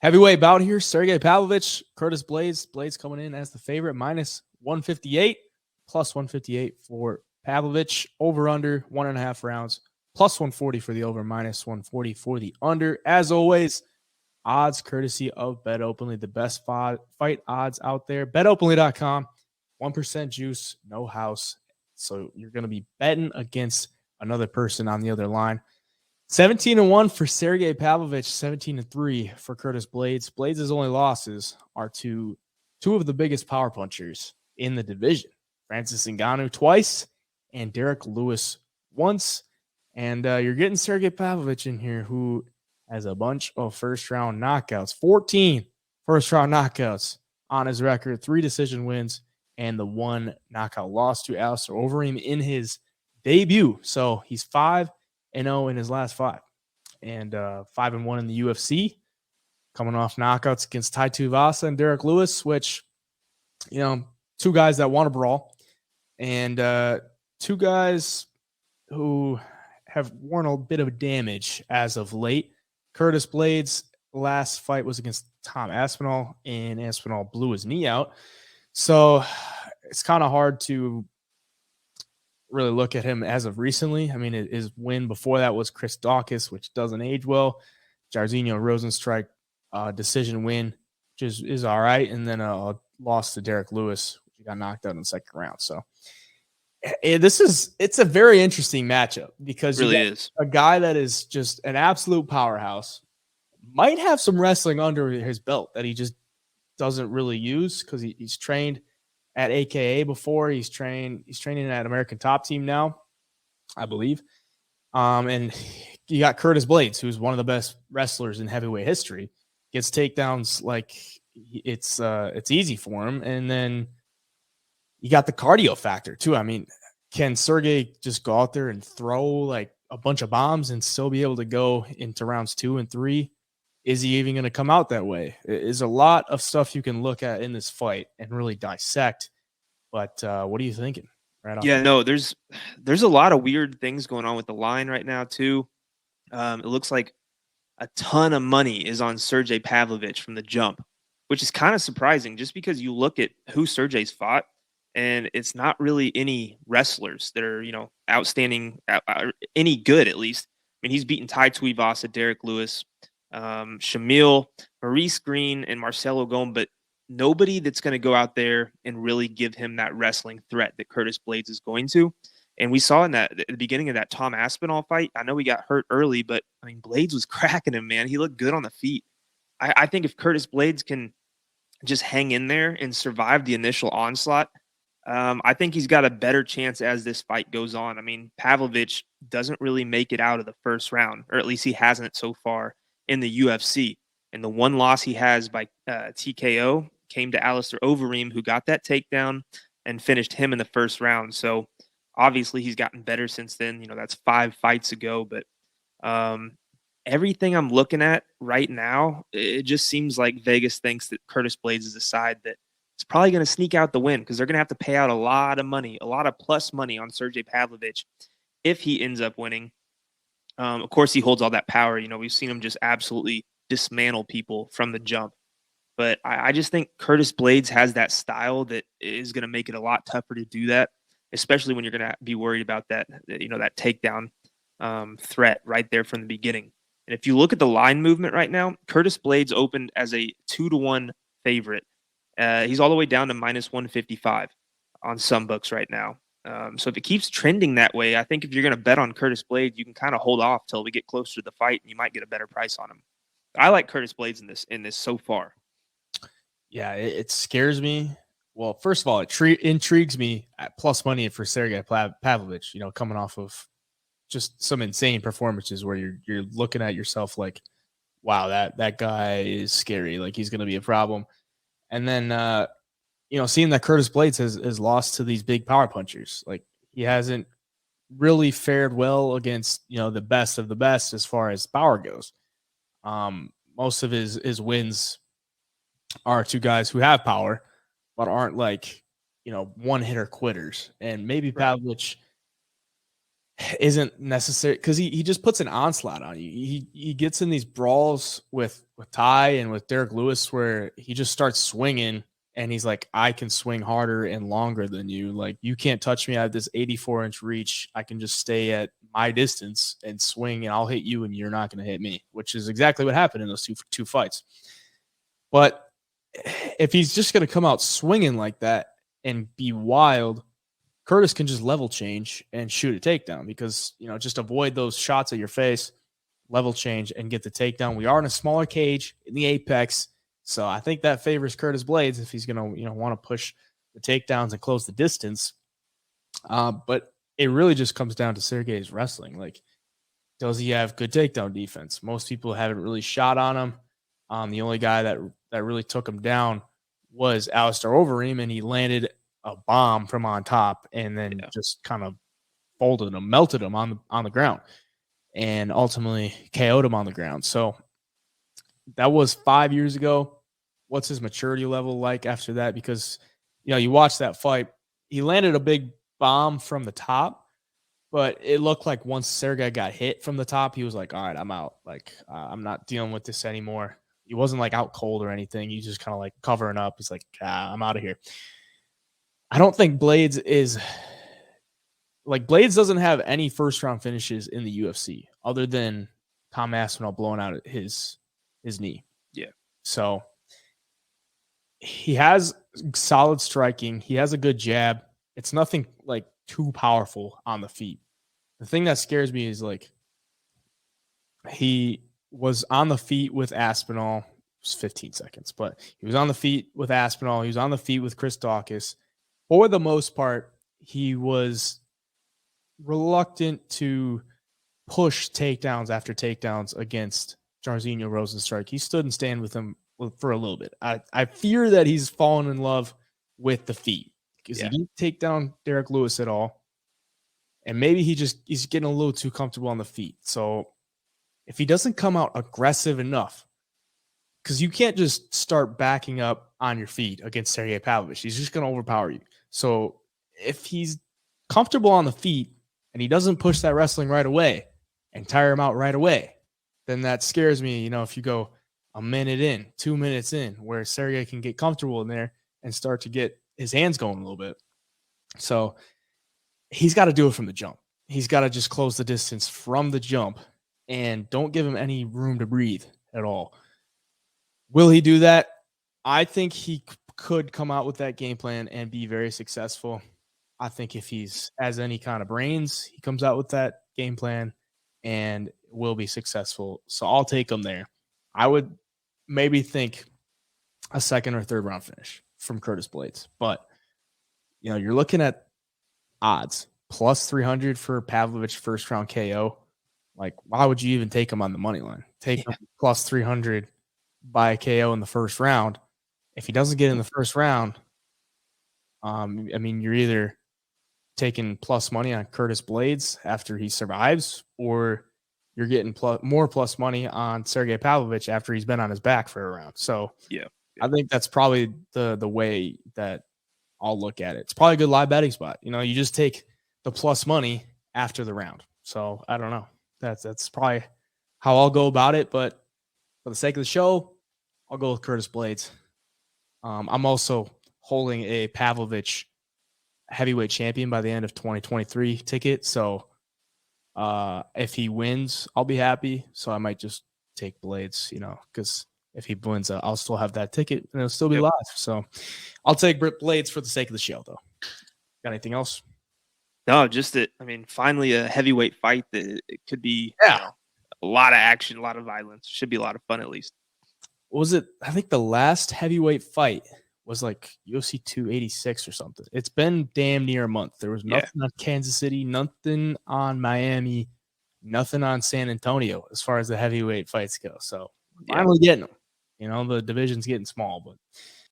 Heavyweight bout here, Sergei Pavlovich, Curtis Blaydes. Blaydes coming in as the favorite, minus 158, plus 158 for Pavlovich. Over under 1.5 rounds, plus 140 for the over, minus 140 for the under. As always, odds courtesy of BetOpenly, the best fight odds out there. BetOpenly.com, 1% juice, no house. So you're going to be betting against another person on the other line. 17-1 for Sergei Pavlovich, 17-3 for Curtis Blaydes. Blaydes' only losses are to two of the biggest power punchers in the division, Francis Ngannou twice and Derek Lewis once. And you're getting Sergei Pavlovich in here, who has a bunch of first-round knockouts, 14 first-round knockouts on his record, 3 decision wins, and the 1 knockout loss to Alistair Overeem in his debut. So he's 5-0 in his last 5, and 5-1 in the UFC, coming off knockouts against Tai Tuivasa and Derek Lewis, which, two guys that want to brawl, and two guys who have worn a bit of damage as of late. Curtis Blaydes' last fight was against Tom Aspinall, and Aspinall blew his knee out. So it's kind of hard to really look at him as of recently. I mean, his win before that was Chris Daukaus, which doesn't age well. Jairzinho Rosenstrike decision win, which is all right. And then a loss to Derek Lewis, which he got knocked out in the second round. So it's a very interesting matchup, because really is a guy that is just an absolute powerhouse, might have some wrestling under his belt that he just doesn't really use, because he's trained at AKA before. He's training at American Top Team now, I believe. And you got Curtis Blaydes, who's one of the best wrestlers in heavyweight history, gets takedowns like it's easy for him. And then you got the cardio factor too. I mean, can Sergei just go out there and throw like a bunch of bombs and still be able to go into rounds 2 and 3? Is he even going to come out that way? There's a lot of stuff you can look at in this fight and really dissect. But what are you thinking? There's a lot of weird things going on with the line right now too. It looks like a ton of money is on Sergei Pavlovich from the jump, which is kind of surprising, just because you look at who Sergei's fought, and it's not really any wrestlers that are, outstanding, any good at least. I mean, he's beaten Tai Tuivasa, Derek Lewis, Shamil, Maurice Green, and Marcelo Gomez, but nobody that's going to go out there and really give him that wrestling threat that Curtis Blaydes is going to. And we saw at the beginning of that Tom Aspinall fight, I know he got hurt early, but I mean, Blaydes was cracking him, man. He looked good on the feet. I think if Curtis Blaydes can just hang in there and survive the initial onslaught, I think he's got a better chance as this fight goes on. I mean, Pavlovich doesn't really make it out of the first round, or at least he hasn't so far in the UFC. And the one loss he has by TKO came to Alistair Overeem, who got that takedown and finished him in the first round. So obviously he's gotten better since then. That's 5 fights ago. But everything I'm looking at right now, it just seems like Vegas thinks that Curtis Blaydes is a side that is probably going to sneak out the win, because they're going to have to pay out a lot of money, a lot of plus money on Sergei Pavlovich if he ends up winning. Of course, he holds all that power. We've seen him just absolutely dismantle people from the jump. But I just think Curtis Blaydes has that style that is going to make it a lot tougher to do that, especially when you're going to be worried about that takedown threat right there from the beginning. And if you look at the line movement right now, Curtis Blaydes opened as a 2-1 favorite. He's all the way down to minus 155 on some books right now. So if it keeps trending that way, I think if you're going to bet on Curtis Blaydes, you can kind of hold off till we get closer to the fight, and you might get a better price on him. I like Curtis Blaydes in this so far. Yeah, it scares me. Well, first of all, it intrigues me at plus money for Sergei Pavlovich, coming off of just some insane performances where you're looking at yourself like, wow, that guy is scary. Like, he's going to be a problem. And then, seeing that Curtis Blaydes has lost to these big power punchers, like, he hasn't really fared well against, the best of the best as far as power goes. Most of his wins are to guys who have power, but aren't like, one hitter quitters. And maybe Pavlovich isn't necessary because he just puts an onslaught on you. He gets in these brawls with Ty and with Derek Lewis where he just starts swinging and he's like, I can swing harder and longer than you. Like, you can't touch me. I have this 84-inch reach. I can just stay at my distance and swing, and I'll hit you, and you're not going to hit me, which is exactly what happened in those two fights. But if he's just going to come out swinging like that and be wild, Curtis can just level change and shoot a takedown because, just avoid those shots at your face, level change, and get the takedown. We are in a smaller cage in the apex, so I think that favors Curtis Blaydes if he's going to, want to push the takedowns and close the distance. But it really just comes down to Sergei's wrestling. Like, does he have good takedown defense? Most people haven't really shot on him. The only guy that really took him down was Alistair Overeem, and he landed a bomb from on top and then just kind of folded him, melted him on the ground, and ultimately KO'd him on the ground. So that was 5 years ago. What's his maturity level like after that? Because, you watch that fight, he landed a big bomb from the top, but it looked like once Sergei got hit from the top, he was like, all right, I'm out. Like, I'm not dealing with this anymore. He wasn't like out cold or anything. He just kind of like covering up. He's like, I'm out of here. I don't think Blaydes doesn't have any first round finishes in the UFC other than Tom Aspinall blowing out his knee. Yeah. So he has solid striking. He has a good jab. It's nothing like too powerful on the feet. The thing that scares me is like he was on the feet with Aspinall. It was 15 seconds, but he was on the feet with Aspinall. He was on the feet with Chris Daukaus. For the most part, he was reluctant to push takedowns after takedowns against Jairzinho Rozenstruik. He stood and stand with him for a little bit. I fear that he's fallen in love with the feet because he didn't take down Derek Lewis at all. And maybe he's getting a little too comfortable on the feet. So if he doesn't come out aggressive enough, because you can't just start backing up on your feet against Sergei Pavlovich. He's just going to overpower you. So if he's comfortable on the feet and he doesn't push that wrestling right away and tire him out right away, then that scares me, if you go a minute in, 2 minutes in, where Sergei can get comfortable in there and start to get his hands going a little bit. So he's got to do it from the jump. He's got to just close the distance from the jump and don't give him any room to breathe at all. Will he do that? I think he could come out with that game plan and be very successful. I think if he's has any kind of brains, he comes out with that game plan and will be successful. So I'll take him there. I would maybe think a second or third round finish from Curtis Blaydes. But, you're looking at odds. Plus 300 for Pavlovich first round KO. Like, why would you even take him on the money line? Take him plus 300 by KO in the first round. If he doesn't get in the first round, you're either taking plus money on Curtis Blaydes after he survives, or you're getting more plus money on Sergei Pavlovich after he's been on his back for a round. So I think that's probably the way that I'll look at it. It's probably a good live betting spot. You just take the plus money after the round. So I don't know. That's probably how I'll go about it. But for the sake of the show, I'll go with Curtis Blaydes. I'm also holding a Pavlovich heavyweight champion by the end of 2023 ticket. So if he wins, I'll be happy. So I might just take Blaydes, because if he wins, I'll still have that ticket and it'll still be live. So I'll take Blaydes for the sake of the show, though. Got anything else? No, just that. Finally a heavyweight fight that it could be a lot of action, a lot of violence. Should be a lot of fun at least. Was it? I think the last heavyweight fight was like UFC 286 or something. It's been damn near a month. There was nothing on Kansas City, nothing on Miami, nothing on San Antonio as far as the heavyweight fights go. So finally getting them. The division's getting small, but